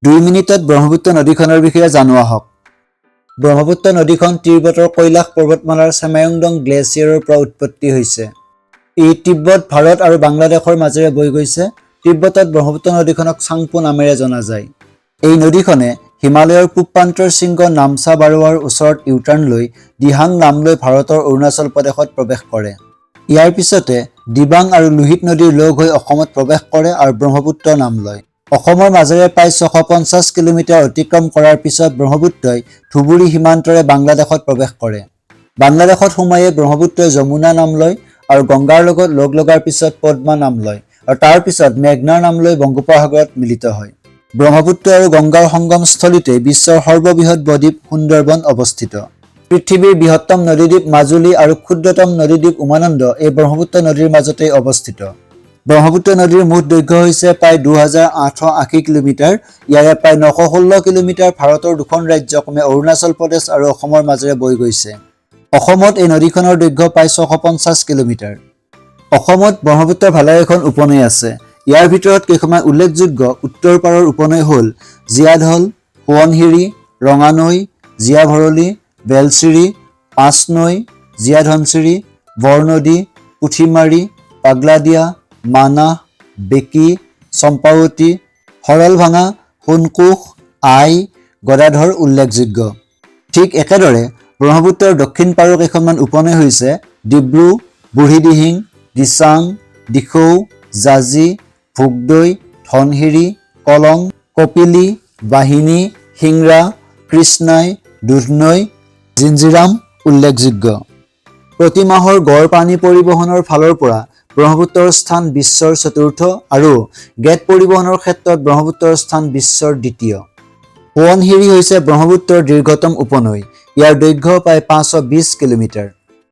2 মিনিটত ব্ৰহ্মপুত্ৰ নদীখনৰ বিষয়ে জানো আহক। ব্ৰহ্মপুত্ৰ নদীখন তিব্বতৰ কৈলাশ পৰ্বতমালাৰ চামায়ংডং গ্লেচিয়াৰৰ পৰা উৎপত্তি হৈছে। ই তিব্বত, ভাৰত আৰু বাংলাদেশৰ মাজেৰে বৈ গৈছে। তিব্বতত ব্ৰহ্মপুত্ৰ নদীখনক চাংপো নামেৰে জনা যায়। এই নদীখনে হিমালয়ৰ পূব প্ৰান্তৰ শৃংগ নামচা বাৰোৱাৰ ওচৰত ইউটাৰ্ণ লৈ দিহাং নাম লৈ ভাৰতৰ অৰুণাচল প্ৰদেশত প্ৰৱেশ কৰে। ইয়াৰ পিছতে দিবাং আৰু লোহিত নদীৰ লগ হৈ অসমত প্ৰৱেশ কৰে আৰু ব্ৰহ্মপুত্ৰ নাম লয়। অসমৰ মাজেৰে প্ৰায় 650 কিলোমিটাৰ অতিক্ৰম কৰাৰ পিছত ব্ৰহ্মপুত্ৰই ধুবুৰী সীমান্তৰে বাংলাদেশত প্ৰৱেশ কৰে। বাংলাদেশত সোমায়ে ব্ৰহ্মপুত্ৰই যমুনা নাম লয় আৰু গংগাৰ লগত লগ লগাৰ পিছত পদ্মা নাম লয় আৰু তাৰ পিছত মেঘনাৰ নাম লৈ বংগোপসাগৰত মিলিত হয়। ব্ৰহ্মপুত্ৰ আৰু গংগাৰ সংগমস্থলীতে বিশ্বৰ সৰ্ববৃহৎ বদ্বীপ সুন্দৰবন অৱস্থিত। পৃথিৱীৰ বৃহত্তম নদীদ্বীপ মাজুলী আৰু ক্ষুদ্ৰতম নদীদ্বীপ উমানন্দ এই ব্ৰহ্মপুত্ৰ নদীৰ মাজতেই অৱস্থিত। ব্ৰহ্মপুত্ৰ নদীৰ মুঠ দৈৰ্ঘ্য হৈছে প্ৰায় 2880 কিলোমিটাৰ। ইয়াৰে প্ৰায় 916 কিলোমিটাৰ ভাৰতৰ দুখন ৰাজ্য ক্ৰমে অৰুণাচল প্ৰদেশ আৰু অসমৰ মাজেৰে বৈ গৈছে। অসমত এই নদীখনৰ দৈৰ্ঘ্য প্ৰায় 650 কিলোমিটাৰ। অসমত ব্ৰহ্মপুত্ৰৰ ভালেকেইখন উপনৈ আছে। ইয়াৰ ভিতৰত কেইখনমান উল্লেখযোগ্য উত্তৰ পাৰৰ উপনৈ হ'ল জীয়াঢল, সোৱণশিৰি, ৰঙানৈ, জীয়াভৰলী, বেলশ্ৰিৰী, পাঁচনৈ, জীয়াধনশিৰি, বৰনদী, পুঠিমাৰী, পাগলাদিয়া, মানাহ, বেকী, চম্পাৱতী, সৰলভাঙা, সোণকোষ, আই, গদাধৰ উল্লেখযোগ্য। ঠিক একেদৰে ব্ৰহ্মপুত্ৰৰ দক্ষিণ পাৰৰ কেইখনমান উপনৈ হৈছে ডিব্ৰু, বুঢ়ীদিহিং, দিচাং, দিখৌ, জাঁজি, ভোগদৈ, ধনশিৰি, কলং, কপিলী, বাহিনী, শিংৰা, কৃষ্ণাই, দুধনৈ, জিঞ্জিৰাম উল্লেখযোগ্য। প্ৰতি মাহৰ গড় পানী পৰিবহণৰ ফালৰ পৰা ব্ৰহ্মপুত্ৰৰ স্থান বিশ্বৰ চতুৰ্থ আৰু গেট পৰিবহণৰ ক্ষেত্ৰত ব্ৰহ্মপুত্ৰৰ স্থান বিশ্বৰ দ্বিতীয়। সোৱণশিৰি হৈছে ব্ৰহ্মপুত্ৰৰ দীৰ্ঘতম উপনৈ। ইয়াৰ দৈৰ্ঘ্য প্ৰায় 520 কিলোমিটাৰ।